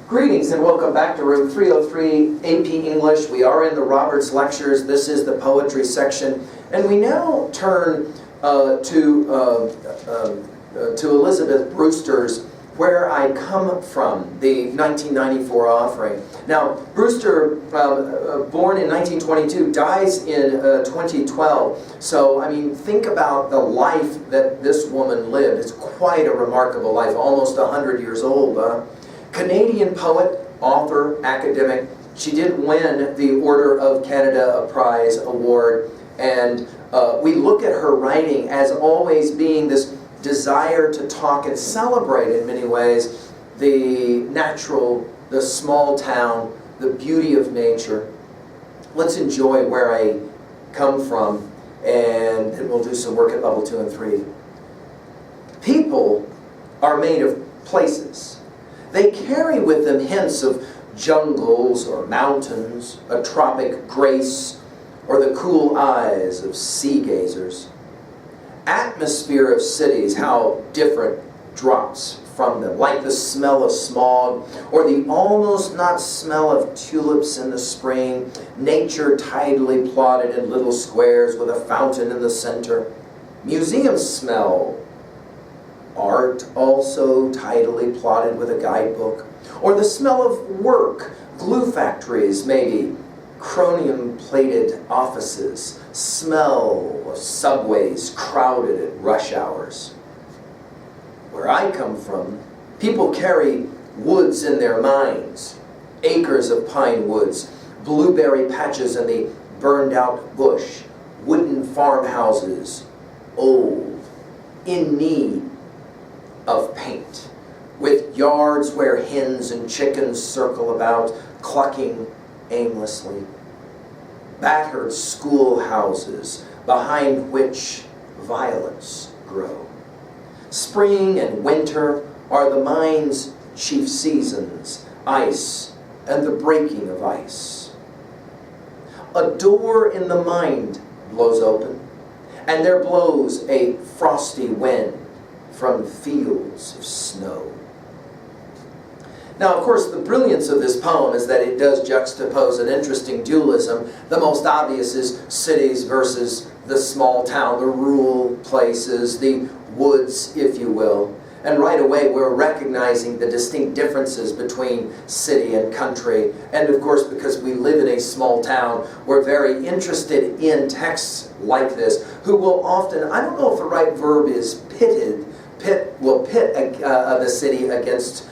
Greetings and welcome back to room 303, AP English. We are in the Roberts Lectures. This is the poetry section. And we now turn to Elizabeth Brewster's Where I Come From, the 1994 offering. Now, Brewster, born in 1922, dies in 2012. So, I mean, think about the life that this woman lived. It's quite a remarkable life, almost 100 years old. Canadian poet, author, academic. She did win the Order of Canada Prize Award, and we look at her writing as always being this desire to talk and celebrate in many ways the natural, the small town, the beauty of nature. Let's enjoy Where I Come From, and then we'll do some work at level 2 and 3. People are made of places. They carry with them hints of jungles or mountains, a tropic grace, or the cool eyes of sea gazers. Atmosphere of cities, how different drops from them, like the smell of smog, or the almost not smell of tulips in the spring, nature tidily plotted in little squares with a fountain in the center. Museum smell, art also tidily plotted with a guidebook, or the smell of work, glue factories maybe, chromium-plated offices, smell of subways crowded at rush hours. Where I come from, people carry woods in their minds, acres of pine woods, blueberry patches in the burned-out bush, wooden farmhouses, old, in need of paint, with yards where hens and chickens circle about, clucking aimlessly. Battered schoolhouses behind which violets grow. Spring and winter are the mind's chief seasons, ice and the breaking of ice. A door in the mind blows open, and there blows a frosty wind from fields of snow. Now, of course, the brilliance of this poem is that it does juxtapose an interesting dualism. The most obvious is cities versus the small town, the rural places, the woods, if you will. And right away, we're recognizing the distinct differences between city and country. And of course, because we live in a small town, we're very interested in texts like this, who will often, I don't know if the right verb is pit the city against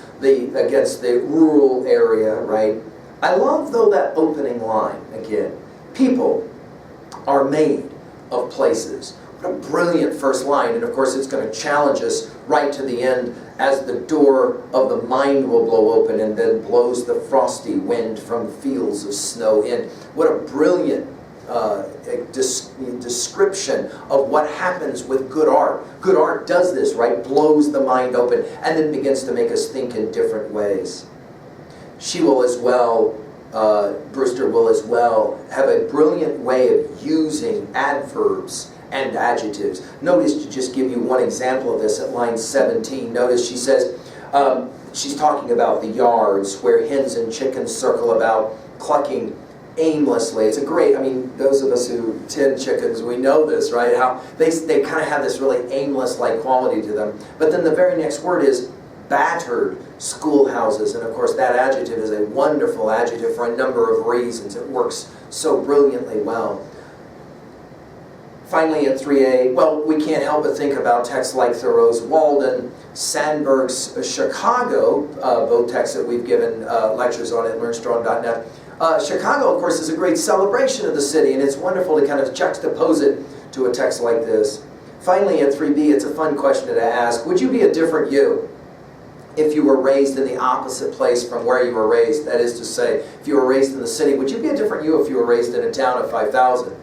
the rural area, right? I love, though, that opening line again. People are made of places. What a brilliant first line. And of course, it's going to challenge us right to the end as the door of the mind will blow open and then blows the frosty wind from fields of snow in. What a brilliant description of what happens with good art. Good art does this, right? Blows the mind open and then begins to make us think in different ways. She will as well, Brewster will as well, have a brilliant way of using adverbs and adjectives. Notice, to just give you one example of this at line 17, notice she says, she's talking about the yards where hens and chickens circle about, clucking aimlessly. It's a great, I mean, those of us who tend chickens, we know this, right? How they kind of have this really aimless-like quality to them. But then the very next word is battered schoolhouses. And of course, that adjective is a wonderful adjective for a number of reasons. It works so brilliantly well. Finally, at 3A, well, we can't help but think about texts like Thoreau's Walden, Sandburg's Chicago, both texts that we've given lectures on at learnstrong.net. Chicago, of course, is a great celebration of the city, and it's wonderful to kind of juxtapose it to a text like this. Finally, at 3B, it's a fun question to ask. Would you be a different you if you were raised in the opposite place from where you were raised? That is to say, if you were raised in the city, would you be a different you if you were raised in a town of 5,000?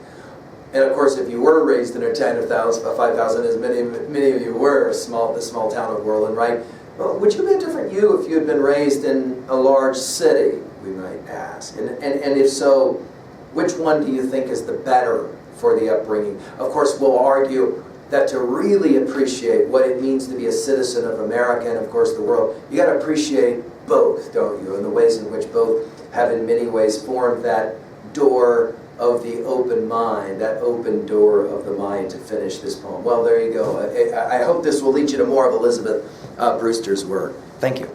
And of course, if you were raised in a town of 5,000, as many of you were, the small town of Worland, right? Well, would you be a different you if you had been raised in a large city, we might ask? And if so, which one do you think is the better for the upbringing? Of course, we'll argue that to really appreciate what it means to be a citizen of America and, of course, the world, you got to appreciate both, don't you? And the ways in which both have in many ways formed that door of the open mind, that open door of the mind to finish this poem. Well, there you go. I hope this will lead you to more of Elizabeth Brewster's work. Thank you.